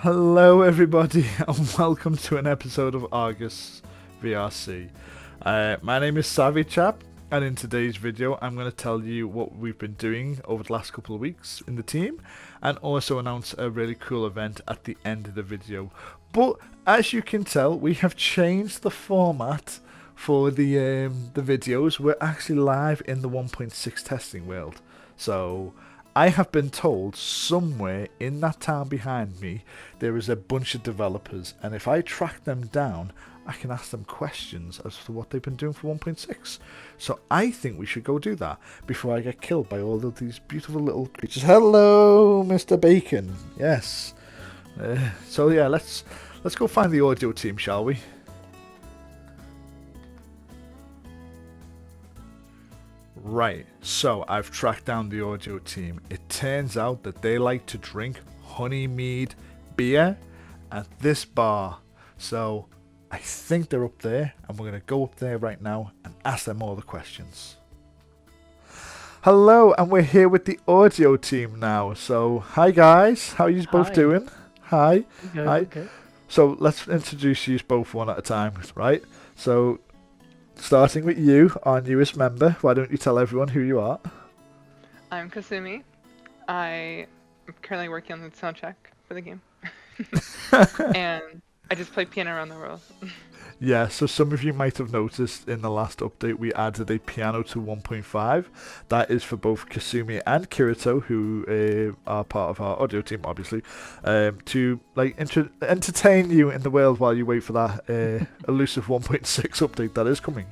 Hello, everybody, and welcome to an episode of Argus VRC. My name is Savvy Chap, and in today's video, I'm going to tell you what we've been doing over the last couple of weeks in the team, and also announce a really cool event at the end of the video. But as you can tell, we have changed the format for the videos. We're actually live in the 1.6 testing world, so I have been told somewhere in that town behind me there is a bunch of developers, and if I track them down, I can ask them questions as to what they've been doing for 1.6. So I think we should go do that before I get killed by all of these beautiful little creatures. Hello, Mr. Bacon. Yes. So yeah, let's go find the audio team, shall we? Right, so I've tracked down the audio team. It turns out that they like to drink honey mead beer at this bar. So I think they're up there, and we're going to go up there right now and ask them all the questions. Hello, and we're here with the audio team now. So hi guys, how are you both doing? Hi. Okay, Hi. okay. So let's introduce you both one at a time, right? So starting with you, our newest member, why don't you tell everyone who you are? I'm Kasumi. I am currently working on the soundtrack for the game. And I just play piano around the world. Yeah, so some of you might have noticed in the last update we added a piano to 1.5. That is for both Kasumi and Kirito, who are part of our audio team, obviously, to like entertain you in the world while you wait for that elusive 1.6 update that is coming.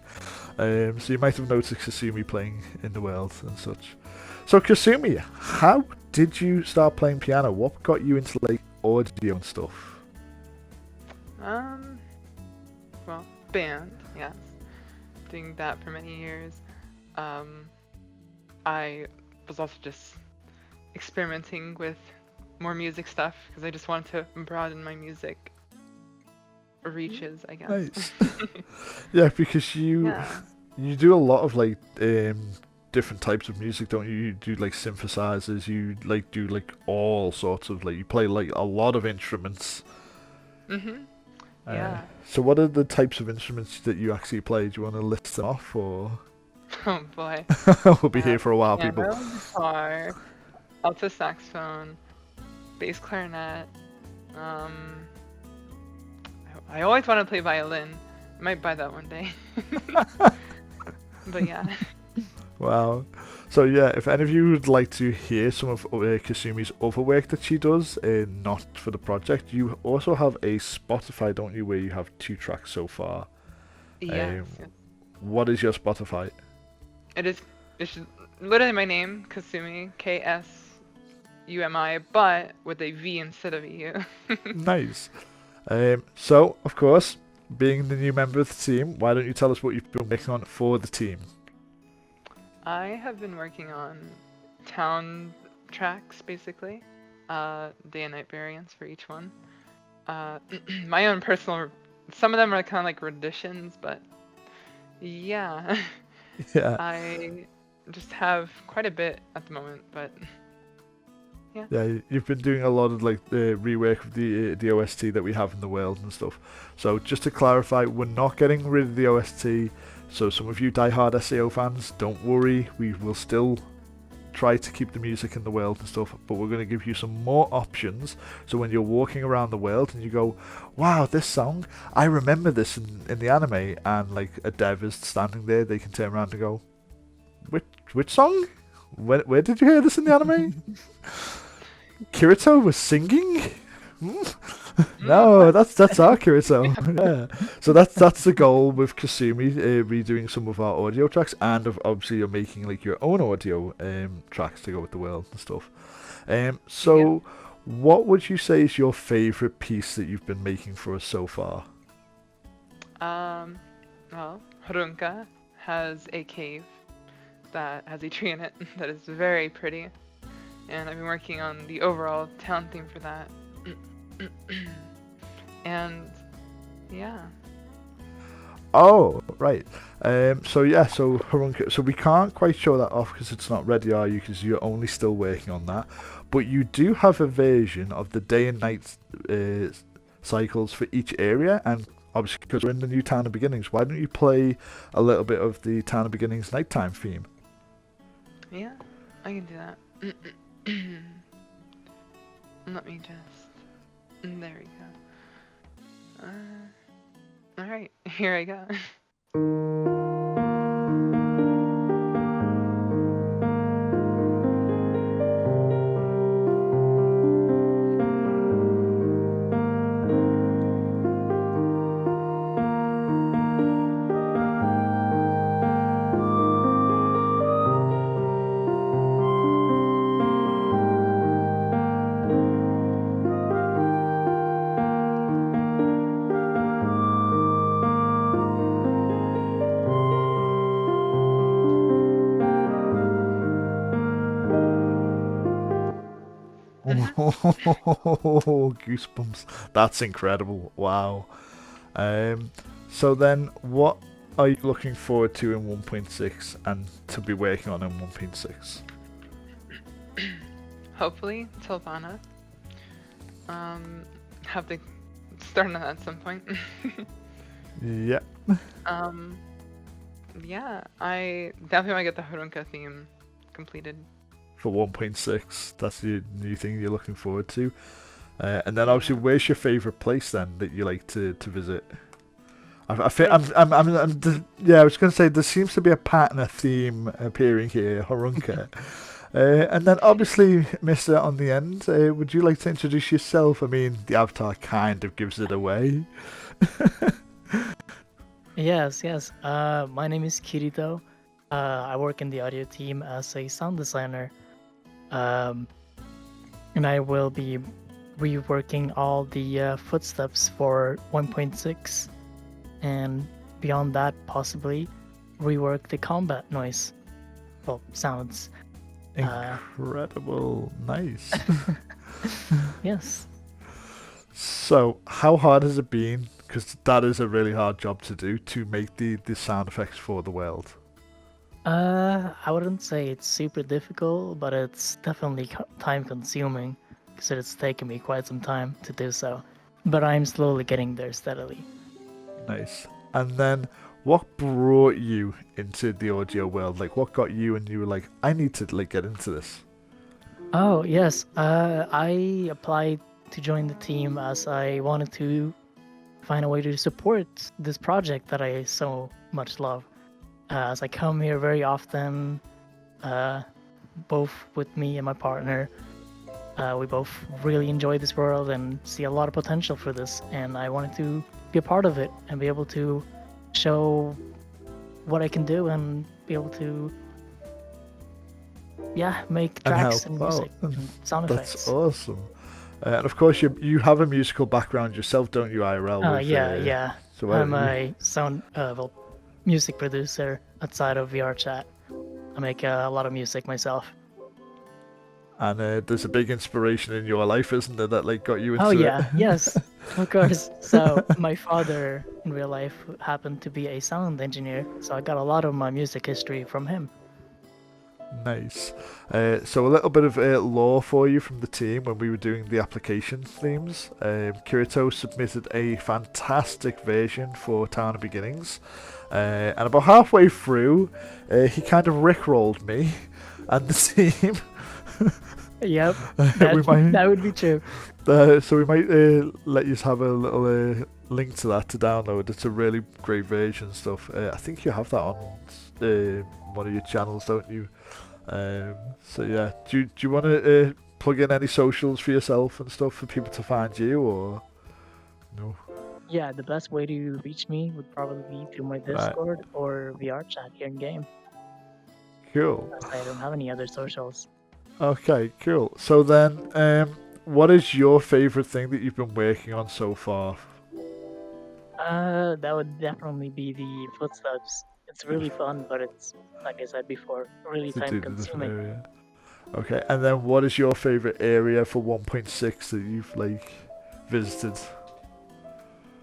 So you might have noticed Kasumi playing in the world and such. So Kasumi, how did you start playing piano? What got you into like audio and stuff? Well, band, yes. Doing that for many years. I was also just experimenting with more music stuff because I just wanted to broaden my music reaches, I guess. Nice. Yeah, because you do a lot of like different types of music, don't you? You do like synthesizers, you like do like all sorts of like you play like a lot of instruments. Mm-hmm. Yeah. So what are the types of instruments that you actually play? Do you want to list them off, or Oh boy. we'll be here for a while, people? Piano, guitar, alto saxophone, bass clarinet. I always want to play violin. I might buy that one day. But yeah. Wow. So yeah, if any of you would like to hear some of Kasumi's other work that she does, not for the project, you also have a Spotify, don't you, where you have 2 tracks so far. Yes. What is your Spotify? It's literally my name, Kasumi, Ksumi, but with a V instead of a U. Nice. So, of course, being the new member of the team, why don't you tell us what you've been working on for the team? I have been working on town tracks, basically. Day and night variants for each one. My own personal... Some of them are kind of like renditions, but yeah. Yeah. I just have quite a bit at the moment, but yeah. Yeah, you've been doing a lot of like the rework of the OST that we have in the world and stuff. So just to clarify, we're not getting rid of the OST. So some of you diehard SAO fans, don't worry, we will still try to keep the music in the world and stuff, but we're going to give you some more options. So when you're walking around the world and you go, wow, this song, I remember this in the anime, and like a dev is standing there, they can turn around and go, which song? Where did you hear this in the anime? Kirito was singing? No, that's our Kirito. Yeah. So that's the goal with Kasumi, redoing some of our audio tracks, and obviously you're making like your own audio tracks to go with the world and stuff. So what would you say is your favorite piece that you've been making for us so far? Well, Harunka has a cave that has a tree in it that is very pretty, and I've been working on the overall town theme for that. And yeah. Oh, right. So yeah, so Harunka, so we can't quite show that off because it's not ready, are you? Because you're only still working on that. But you do have a version of the day and night cycles for each area, and obviously because we're in the new Town of Beginnings, why don't you play a little bit of the Town of Beginnings nighttime theme? Yeah, I can do that. Let me just. There we go. Alright, here I go. Goosebumps. That's incredible. Wow. So then, what are you looking forward to in 1.6 and to be working on in 1.6? Hopefully, Sylvana. Have to start on that at some point. Yeah. Yeah, I definitely want to get the Harunka theme completed. For 1.6, that's the new thing you're looking forward to. And then obviously, where's your favourite place then that you like to visit? I think yeah, I was going to say there seems to be a pattern, a theme appearing here, Harunka. And then obviously, Mister on the end, would you like to introduce yourself? I mean, the avatar kind of gives it away. Yes. My name is Kito. I work in the audio team as a sound designer. And I will be reworking all the footsteps for 1.6, and beyond that, possibly rework the combat noise. Well, sounds. Incredible. Nice. Yes. So, how hard has it been? Because that is a really hard job to do, to make the sound effects for the world. I wouldn't say it's super difficult, but it's definitely time consuming, because it's taken me quite some time to do so. But I'm slowly getting there steadily. Nice. And then, what brought you into the audio world? Like, what got you and you were like, I need to get into this? Oh, yes. I applied to join the team as I wanted to find a way to support this project that I so much love. As I come here very often, both with me and my partner, we both really enjoy this world and see a lot of potential for this, and I wanted to be a part of it and be able to show what I can do and be able to make tracks and music and sound effects. That's awesome. And of course, you have a musical background yourself, don't you, IRL? Yeah. So I'm a music producer outside of VR chat. I make a lot of music myself. And there's a big inspiration in your life, isn't there, that got you into it? Yes, of course. So my father in real life happened to be a sound engineer, so I got a lot of my music history from him. Nice. So a little bit of lore for you from the team when we were doing the application themes. Kirito submitted a fantastic version for Town of Beginnings, and about halfway through, he kind of rickrolled me and the team. Yep, that would be true. So we might let you have a little link to that to download. It's a really great version stuff. I think you have that on one of your channels, don't you? So yeah, do you want to plug in any socials for yourself and stuff for people to find you, or no? Yeah, the best way to reach me would probably be through my Discord or VR chat here in game. Cool. I don't have any other socials. Okay, cool. So then, what is your favorite thing that you've been working on so far? That would definitely be the footsteps. It's really fun, but it's, like I said before, really time consuming. Okay, and then what is your favorite area for 1.6 that you've visited?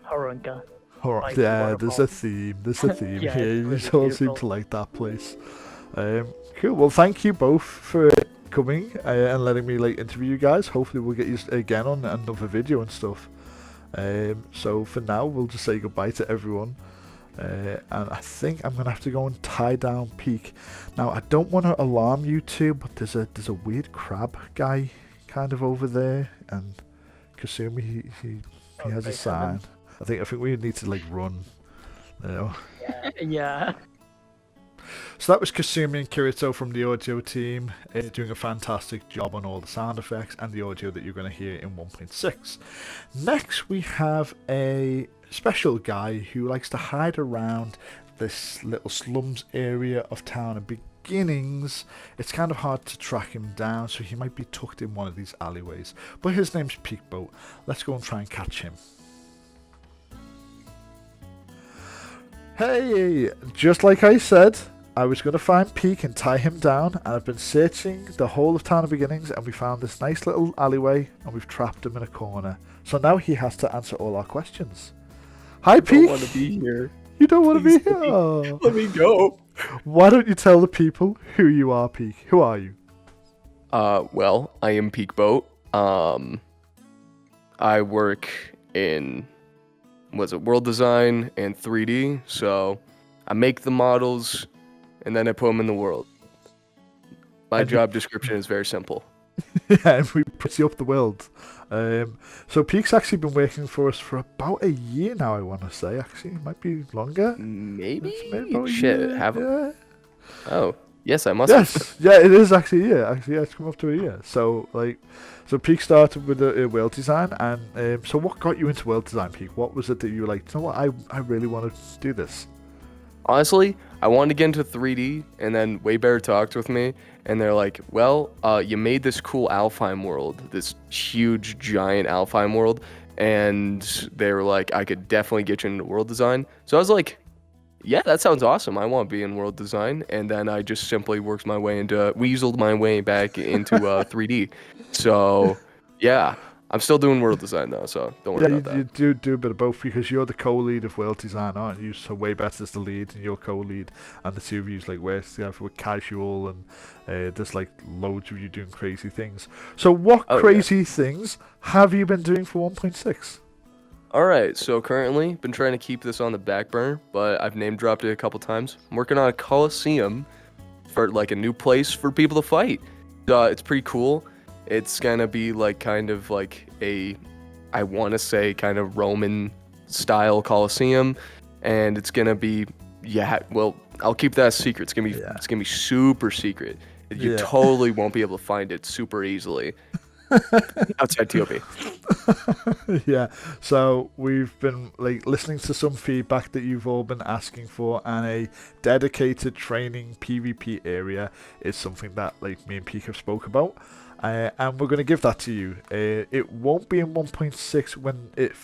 Harunka. Alright, spiky yeah, there's a waterfall. theme. There's a theme Yeah, here. it's You really all seem beautiful. to like that place. Cool. Well, thank you both for coming and letting me interview you guys. Hopefully, we'll get you again on another video and stuff. So for now, we'll just say goodbye to everyone. And I think I'm gonna have to go and tie down Peak. Now, I don't want to alarm you two, but there's a weird crab guy kind of over there, and Kasumi he has a Okay, sign. I think we need to run. You know. Yeah. So that was Kasumi and Kirito from the audio team, doing a fantastic job on all the sound effects and the audio that you're going to hear in 1.6. Next we have a special guy who likes to hide around this little slums area of town and beginnings. It's kind of hard to track him down, so he might be tucked in one of these alleyways. But his name's Peakboat. Let's go and try and catch him. Hey, just like I said, I was going to find Peak and tie him down, and I've been searching the whole of Town of Beginnings, and we found this nice little alleyway, and we've trapped him in a corner. So now he has to answer all our questions. Hi, Peak! I don't want to be here. You don't want to Please be here? Oh. Let me go. Why don't you tell the people who you are, Peak? Who are you? Well, I am Peakboat. I work in, world design and 3D, so I make the models, and then I put them in the world. My job description is very simple. Yeah, and we pretty up the world. So Peak's actually been working for us for about a year now, I want to say. Actually, it might be longer. Maybe? It's about a Shit, year, have yeah. Oh, yes, I must have. Yes, yeah, it is actually a year. Actually, yeah, it's come up to a year. So, so Peak started with a world design, and so what got you into world design, Peak? What was it that you were like, you know what, I really want to do this? Honestly, I wanted to get into 3D, and then Way Better talked with me, and they're like, well, you made this cool Alfheim world, this huge, giant Alfheim world, and they were like, I could definitely get you into world design. So I was like, yeah, that sounds awesome. I want to be in world design. And then I just simply weaseled my way back into 3D. So, yeah, I'm still doing world design though, so don't worry about that. You do a bit of both because you're the co-lead of world design, aren't you? So Way Better's the lead and you're co-lead, and the two of you work together with casual, and there's loads of you doing crazy things. So what crazy things have you been doing for 1.6? All right, so currently been trying to keep this on the back burner, but I've name dropped it a couple times. I'm working on a Coliseum for a new place for people to fight. It's pretty cool. It's gonna be kind of a, I want to say, kind of Roman style Coliseum, and it's gonna be, well, I'll keep that a secret. It's gonna be super secret. You totally won't be able to find it super easily outside TOP. Yeah, so we've been listening to some feedback that you've all been asking for, and a dedicated training PvP area is something that me and Peak have spoke about, and we're going to give that to you. It won't be in 1.6 when it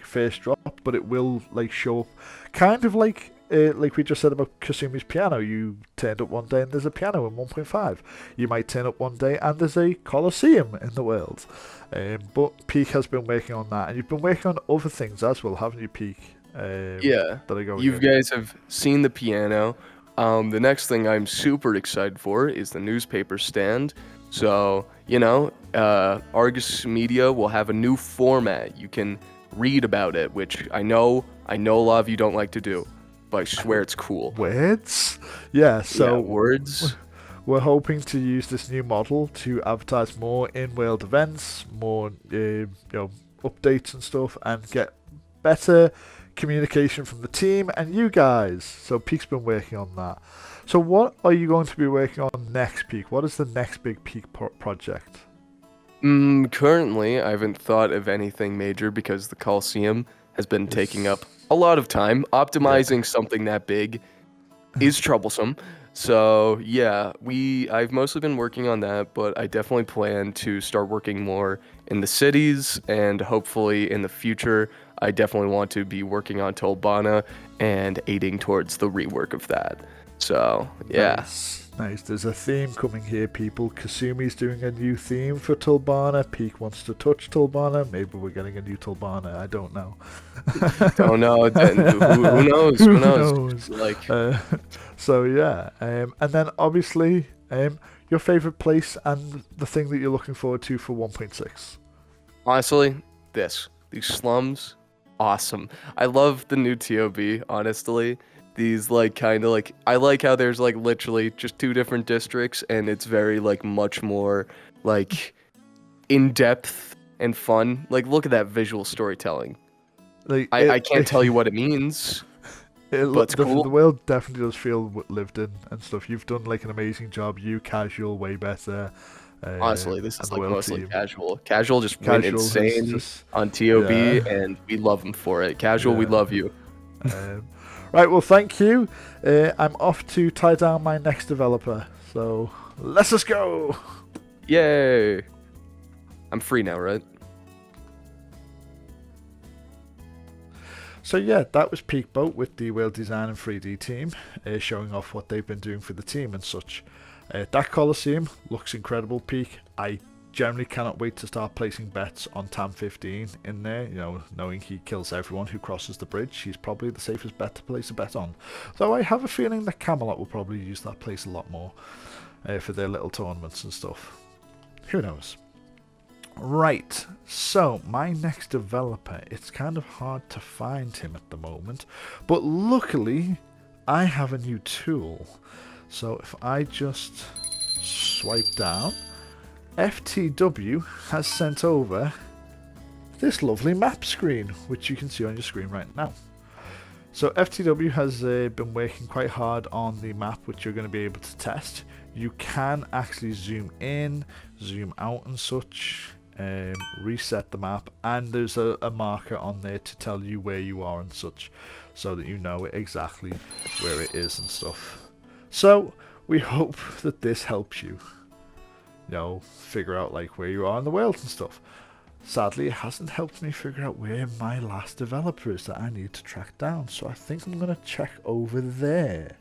first dropped, but it will show up kind of like we just said about Kasumi's piano. You turned up one day and there's a piano in 1.5. You might turn up one day and there's a Colosseum in the world. But Peak has been working on that, and you've been working on other things as well, haven't you, Peak? Yeah, that are going you in. guys have seen the piano. The next thing I'm super excited for is the newspaper stand. So, Argus Media will have a new format. You can read about it, which I know a lot of you don't like to do, but I swear it's cool. Words? Yeah, so words. We're hoping to use this new model to advertise more in-world events, more updates and stuff, and get better communication from the team and you guys. So Peak's been working on that. So what are you going to be working on next, Peak? What is the next big Peak project? Currently, I haven't thought of anything major because the Coliseum has been taking up a lot of time. Optimizing something that big is troublesome. So yeah, I've mostly been working on that, but I definitely plan to start working more in the cities, and hopefully in the future I definitely want to be working on Tolbana and aiding towards the rework of that. So, yeah. Nice. There's a theme coming here, people. Kasumi's doing a new theme for Tulbana. Peak wants to touch Tulbana. Maybe we're getting a new Tulbana. I don't know. Don't know. Who knows? Who knows? Like, so yeah. And then obviously, your favorite place and the thing that you're looking forward to for 1.6. honestly, these slums, awesome. I love the new TOB. Honestly. These like kind of like I like how there's like literally just 2 different districts and it's very like much more like in depth and fun. Like look at that visual storytelling. Like I can't tell you what it means. But it's cool. The world definitely does feel lived in and stuff. You've done like an amazing job. You casual way better. Honestly, this is like mostly team. casual. Casual just went insane on TOB and we love them for it. Casual, we love you. Right, well, thank you. I'm off to tie down my next developer. So, let's just go. Yay. I'm free now, right? So, yeah, that was Peakboat with the World Design and 3D team, showing off what they've been doing for the team and such. That Coliseum looks incredible, Peak. I generally cannot wait to start placing bets on Tam 15 in there, you know, knowing he kills everyone who crosses the bridge. He's probably the safest bet to place a bet on. Though I have a feeling that Camelot will probably use that place a lot more for their little tournaments and stuff. Who knows? Right, so my next developer, it's kind of hard to find him at the moment, but luckily I have a new tool. So if I just swipe down, FTW has sent over this lovely map screen, which you can see on your screen right now. So FTW has been working quite hard on the map, which you're going to be able to test. You can actually zoom in, zoom out and such, reset the map, and there's a marker on there to tell you where you are and such, so that you know exactly where it is and stuff. So we hope that this helps you, you know, figure out like where you are in the world and stuff. Sadly, it hasn't helped me figure out where my last developer is that I need to track down, so I think I'm going to check over there.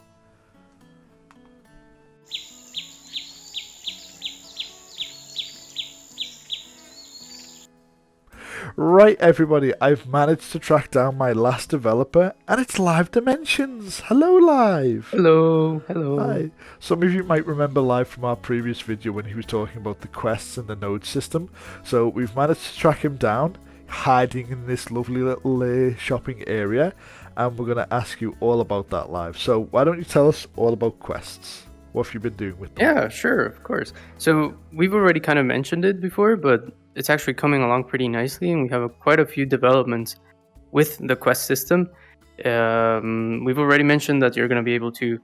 Right, everybody, I've managed to track down my last developer, and it's Live Dimensions. Hello, Live. Hello. Hi. Some of you might remember Live from our previous video when he was talking about the quests and the node system. So we've managed to track him down, hiding in this lovely little shopping area, and we're going to ask you all about that, Live. So why don't you tell us all about quests? What have you been doing with them? Yeah, sure, of course. So we've already kind of mentioned it before, but it's actually coming along pretty nicely, and we have quite a few developments with the quest system. We've already mentioned that you're going to be able to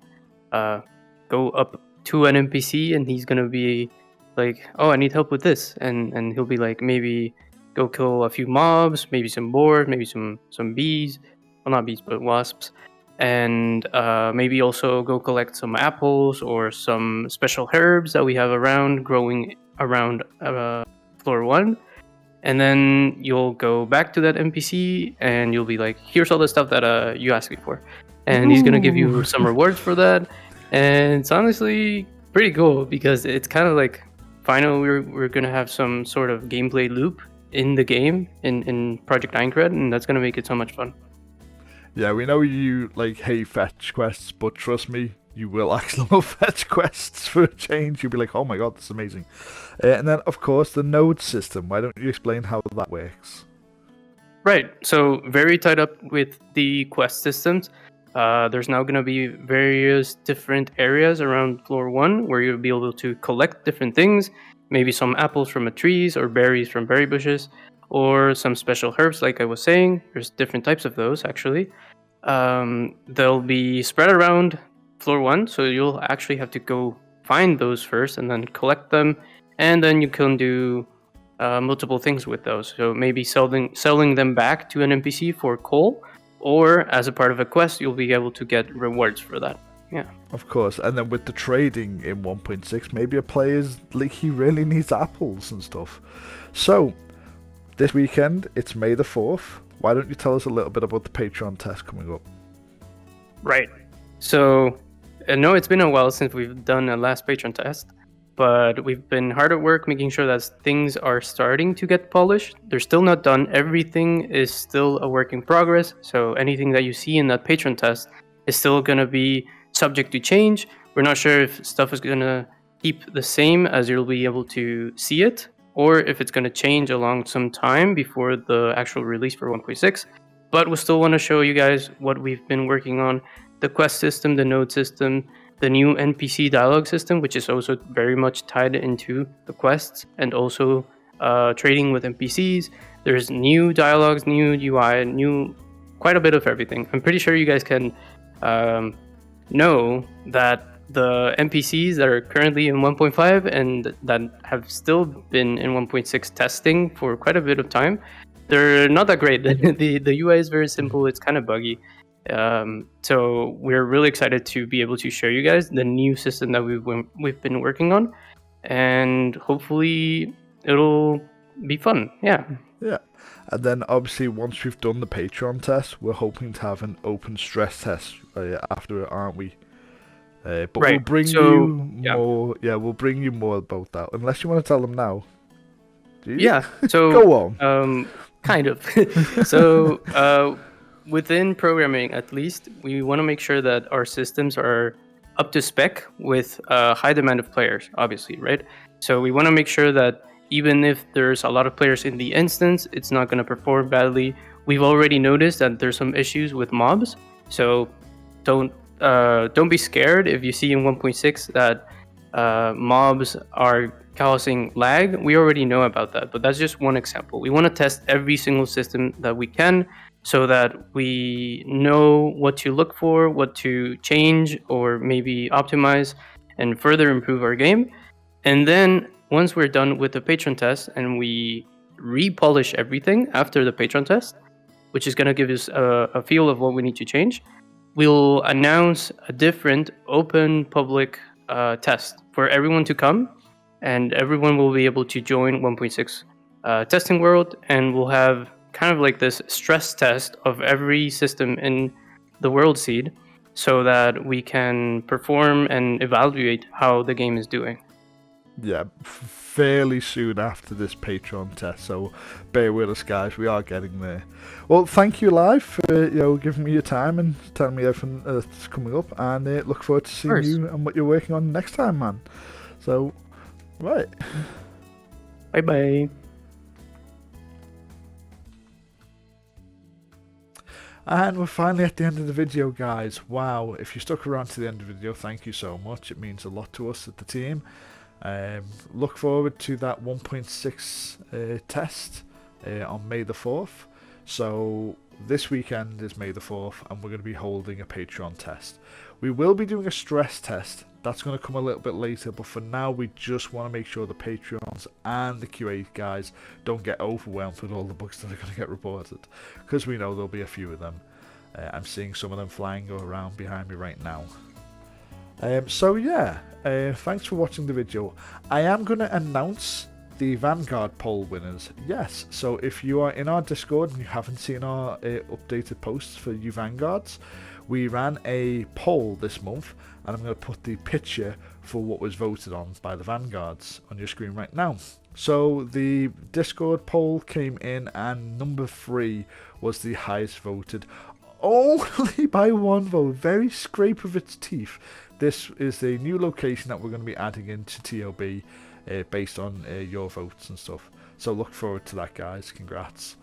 go up to an NPC, and he's going to be like, oh, I need help with this. And he'll be like, maybe go kill a few mobs, maybe some boars, maybe some bees. Well, not bees, but wasps. And maybe also go collect some apples or some special herbs that we have around, growing around floor 1. And then you'll go back to that NPC and you'll be like, here's all the stuff that you asked me for. And he's going to give you some rewards for that. And it's honestly pretty cool because it's kind of like, finally we're going to have some sort of gameplay loop in the game in Project Aincrad, and that's going to make it so much fun. Yeah, we know you like hate fetch quests, but trust me, you will actually love fetch quests for a change. You'll be like, oh my god, that's amazing. And then, of course, the node system. Why don't you explain how that works? Right, so very tied up with the quest systems. There's now going to be various different areas around floor 1 where you'll be able to collect different things, maybe some apples from the trees or berries from berry bushes, or some special herbs, like I was saying. There's different types of those, actually. They'll be spread around floor 1, so you'll actually have to go find those first and then collect them, and then you can do multiple things with those. So maybe selling them back to an NPC for coal, or as a part of a quest, you'll be able to get rewards for that. Yeah. Of course, and then with the trading in 1.6, maybe a player's like he really needs apples and stuff. So this weekend, it's May the 4th. why don't you tell us a little bit about the Patreon test coming up? Right. So, I know it's been a while since we've done a last patron test, but we've been hard at work making sure that things are starting to get polished. They're still not done. Everything is still a work in progress. So, anything that you see in that patron test is still going to be subject to change. We're not sure if stuff is going to keep the same as you'll be able to see it, or if it's going to change along some time before the actual release for 1.6. But we still want to show you guys what we've been working on: the quest system, the node system, the new NPC dialogue system, which is also very much tied into the quests, and also trading with NPCs. There's new dialogues, new UI, quite a bit of everything. I'm pretty sure you guys can know that the NPCs that are currently in 1.5 and that have still been in 1.6 testing for quite a bit of time, they're not that great. The UI is very simple. It's kind of buggy. So we're really excited to be able to show you guys the new system that we've been working on, and hopefully it'll be fun. Yeah. Yeah. And then obviously once we've done the Patreon test, we're hoping to have an open stress test after it, aren't we? But Right. we'll bring So, you yeah. more. Yeah, we'll bring you more about that. Unless you want to tell them now. Do you? Yeah. So Go on. kind of. So within programming, at least, we want to make sure that our systems are up to spec with high demand of players, obviously, right? So we want to make sure that even if there's a lot of players in the instance, it's not going to perform badly. We've already noticed that there's some issues with mobs, so don't be scared if you see in 1.6 that mobs are causing lag. We already know about that, but that's just one example. We want to test every single system that we can, so that we know what to look for, what to change, or maybe optimize and further improve our game. And then once we're done with the patron test and we repolish everything after the patron test, which is going to give us a feel of what we need to change, we'll announce a different open public test for everyone to come, and everyone will be able to join 1.6 testing world, and we'll have kind of like this stress test of every system in the world seed, so that we can perform and evaluate how the game is doing. Yeah, fairly soon after this Patreon test, so bear with us, guys. We are getting there. Well, thank you, Live, for giving me your time and telling me everything that's coming up, and look forward to seeing you and what you're working on next time, man. So, right. Bye bye. And we're finally at the end of the video, guys. Wow, if you stuck around to the end of the video, thank you so much. It means a lot to us at the team. Look forward to that 1.6 test on May the 4th. So this weekend is May the 4th, and we're going to be holding a Patreon test. We will be doing a stress test. That's going to come a little bit later, but for now we just want to make sure the Patreons and the QA guys don't get overwhelmed with all the bugs that are going to get reported, because we know there'll be a few of them. I'm seeing some of them flying around behind me right now. So yeah, thanks for watching the video. I am going to announce the Vanguard poll winners. Yes, so if you are in our Discord and you haven't seen our updated posts for you Vanguards, we ran a poll this month, and I'm going to put the picture for what was voted on by the Vanguards on your screen right now. So the Discord poll came in, and number 3 was the highest voted, only by 1 vote, very scrape of its teeth. This is a new location that we're going to be adding into TOB based on your votes and stuff. So look forward to that, guys. Congrats.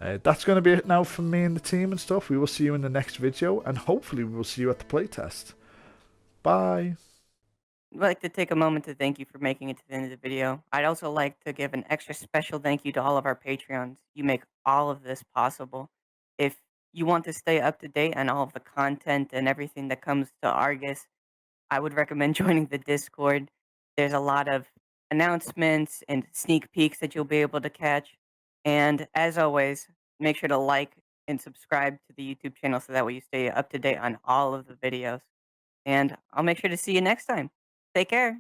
That's going to be it now from me and the team and stuff. We will see you in the next video, and hopefully we will see you at the playtest. Bye. I'd like to take a moment to thank you for making it to the end of the video. I'd also like to give an extra special thank you to all of our Patreons. You make all of this possible. If you want to stay up to date on all of the content and everything that comes to Argus, I would recommend joining the Discord. There's a lot of announcements and sneak peeks that you'll be able to catch. And as always, make sure to like and subscribe to the YouTube channel so that way you stay up to date on all of the videos. And I'll make sure to see you next time. Take care.